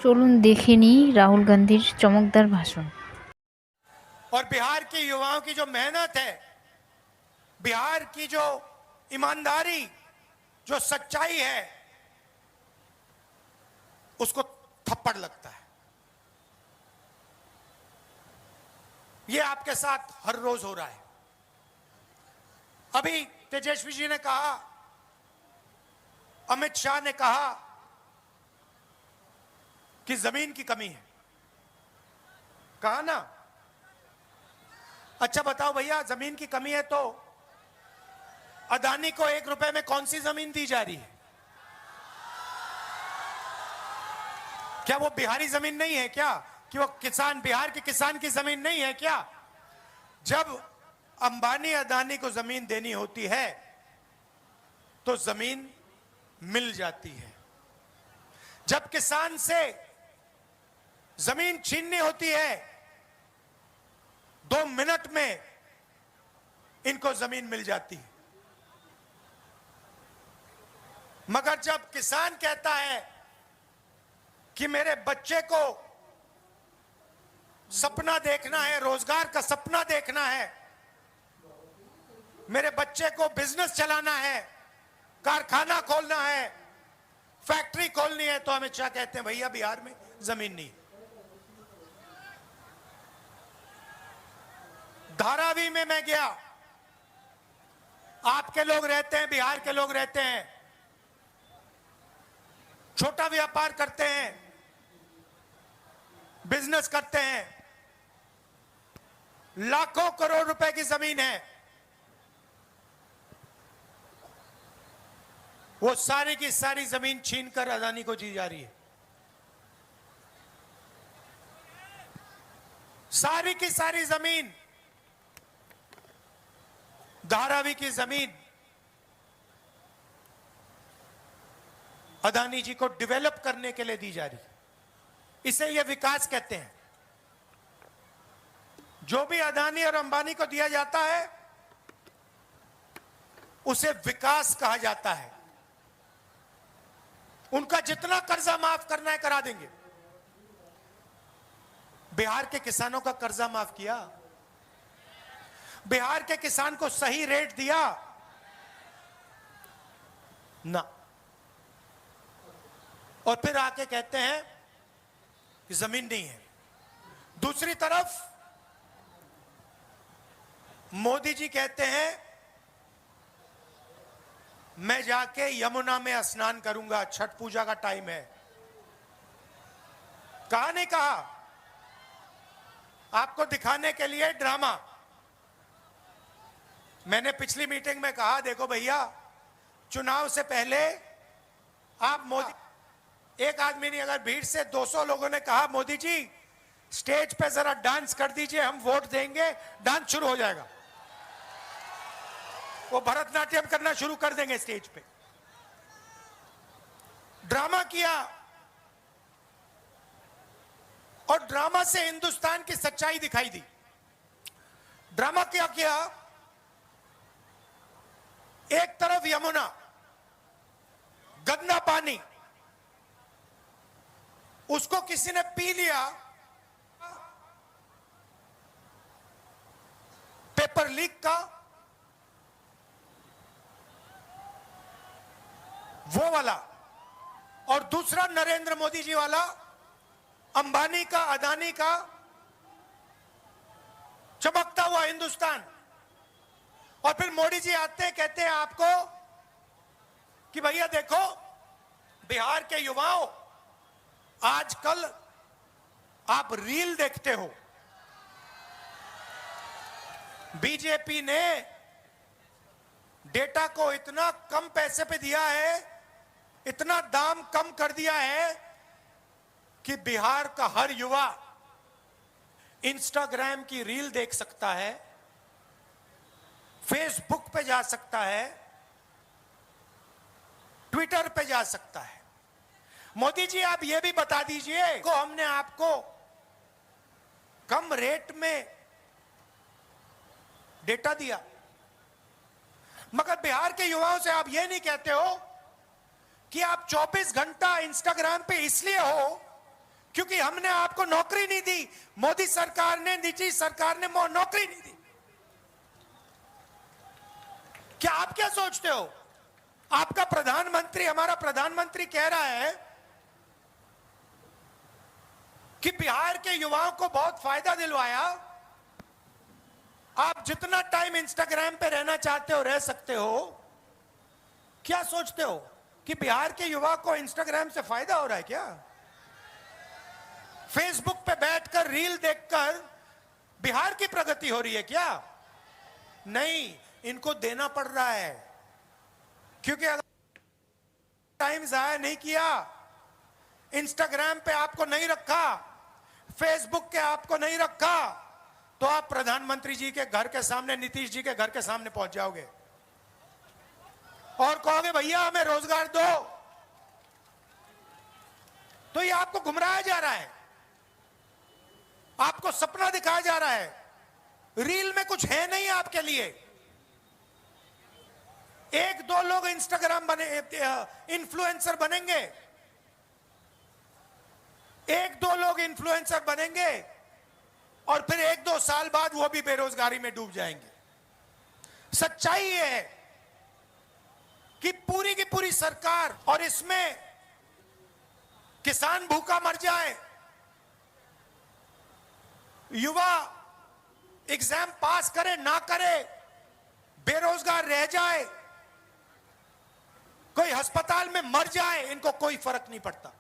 চলুন দেখে নিই রাহুল গান্ধীর চমকদার ভাষণ। और बिहार के युवाओं की जो मेहनत है, बिहार की जो ईमानदारी, जो सच्चाई है, उसको थप्पड़ लगता है। ये आपके साथ हर रोज हो रहा है। अभी तेजस्वी जी ने कहा, अमित शाह ने कहा कि जमीन की कमी है। कहा ना? अच्छा बताओ भैया, जमीन की कमी है तो अदानी को 1 रुपए में कौन सी जमीन दी जा रही है? क्या वो बिहारी जमीन नहीं है क्या? कि वो किसान, बिहार के किसान की जमीन नहीं है क्या? जब अंबानी अदानी को जमीन देनी होती है तो जमीन मिल जाती है। जब किसान से जमीन छीननी होती है 2 मिनट में इनको जमीन मिल जाती है। मगर जब किसान कहता है कि मेरे बच्चे को सपना देखना है, रोजगार का सपना देखना है, मेरे बच्चे को बिजनेस चलाना है, कारखाना खोलना है, फैक्ट्री खोलनी है, तो अमित शाह कहते हैं भैया बिहार में जमीन नहीं। धारावी में मैं गया, आपके लोग रहते हैं, बिहार के लोग रहते हैं, छोटा व्यापार करते हैं, बिजनेस करते हैं, लाखों करोड़ रुपए की जमीन है, वो सारी की सारी जमीन छीनकर अदानी को दी जा रही है। सारी की सारी जमीन, धारावी की जमीन अदानी जी को डेवलप करने के लिए दी जा रही है। इसे ये विकास कहते हैं। जो भी अदानी और अंबानी को दिया जाता है उसे विकास कहा जाता है। उनका जितना कर्जा माफ करना है करा देंगे। बिहार के किसानों का कर्जा माफ किया, बिहार के किसान को सही रेट दिया ना, और फिर आके कहते हैं कि जमीन नहीं है। दूसरी तरफ मोदी जी कहते हैं मैं जाके यमुना में स्नान करूंगा, छठ पूजा का टाइम है। कहा नहीं कहा? आपको दिखाने के लिए ड्रामा। मैंने पिछली मीटिंग में कहा देखो भैया, चुनाव से पहले आप मोदी, एक आदमी नहीं, अगर भीड़ से 200 लोगों ने कहा मोदी जी स्टेज पे जरा डांस कर दीजिए, हम वोट देंगे, डांस शुरू हो जाएगा। वो भरतनाट्यम करना शुरू कर देंगे स्टेज पे। ड्रामा किया, और ड्रामा से हिंदुस्तान की सच्चाई दिखाई दी। ड्रामा क्या किया? एक तरफ यमुना, गंदा पानी, उसको किसी ने पी लिया, पेपर लीक का वो वाला, और दूसरा नरेंद्र मोदी जी वाला, अंबानी का, अदानी का चमकता हुआ हिंदुस्तान। और फिर मोदी जी आते हैं, कहते हैं आपको कि भैया देखो बिहार के युवाओं, आजकल आप रील देखते हो, बीजेपी ने डेटा को इतना कम पैसे पे दिया है, इतना दाम कम कर दिया है कि बिहार का हर युवा इंस्टाग्राम की रील देख सकता है, फेसबुक पे जा सकता है, ट्विटर पे जा सकता है। मोदी जी आप ये भी बता दीजिए को हमने आपको कम रेट में डेटा दिया, मगर बिहार के युवाओं से आप ये नहीं कहते हो कि आप 24 घंटा इंस्टाग्राम पे इसलिए हो क्योंकि हमने आपको नौकरी नहीं दी, मोदी सरकार ने, निजी सरकार ने नौकरी नहीं दी। क्या आप क्या सोचते हो? आपका प्रधानमंत्री, हमारा प्रधानमंत्री कह रहा है कि बिहार के युवाओं को बहुत फायदा दिलवाया। आप जितना टाइम इंस्टाग्राम पे रहना चाहते हो रह सकते हो। क्या सोचते हो कि बिहार के युवा को इंस्टाग्राम से फायदा हो रहा है क्या? फेसबुक पे बैठकर रील देखकर बिहार की प्रगति हो रही है क्या? नहीं, इनको देना पड़ रहा है। क्योंकि अगर टाइम जाया नहीं किया, इंस्टाग्राम पे आपको नहीं रखा, फेसबुक के आपको नहीं रखा, तो आप प्रधानमंत्री जी के घर के सामने, नीतीश जी के घर के सामने पहुंच जाओगे और कहोगे भैया हमें रोजगार दो। तो ये आपको गुमराया जा रहा है, आपको सपना दिखाया जा रहा है। रील में कुछ है नहीं आपके लिए। एक दो लोग इंस्टाग्राम बने, इन्फ्लुएंसर बनेंगे, एक दो लोग इन्फ्लुएंसर बनेंगे और फिर एक दो साल बाद वो भी बेरोजगारी में डूब जाएंगे। सच्चाई ये है कि पूरी की पूरी सरकार, और इसमें किसान भूखा मर जाए, युवा एग्जाम पास करे ना करे, बेरोजगार रह जाए, कोई अस्पताल में मर जाए, इनको कोई फर्क नहीं पड़ता।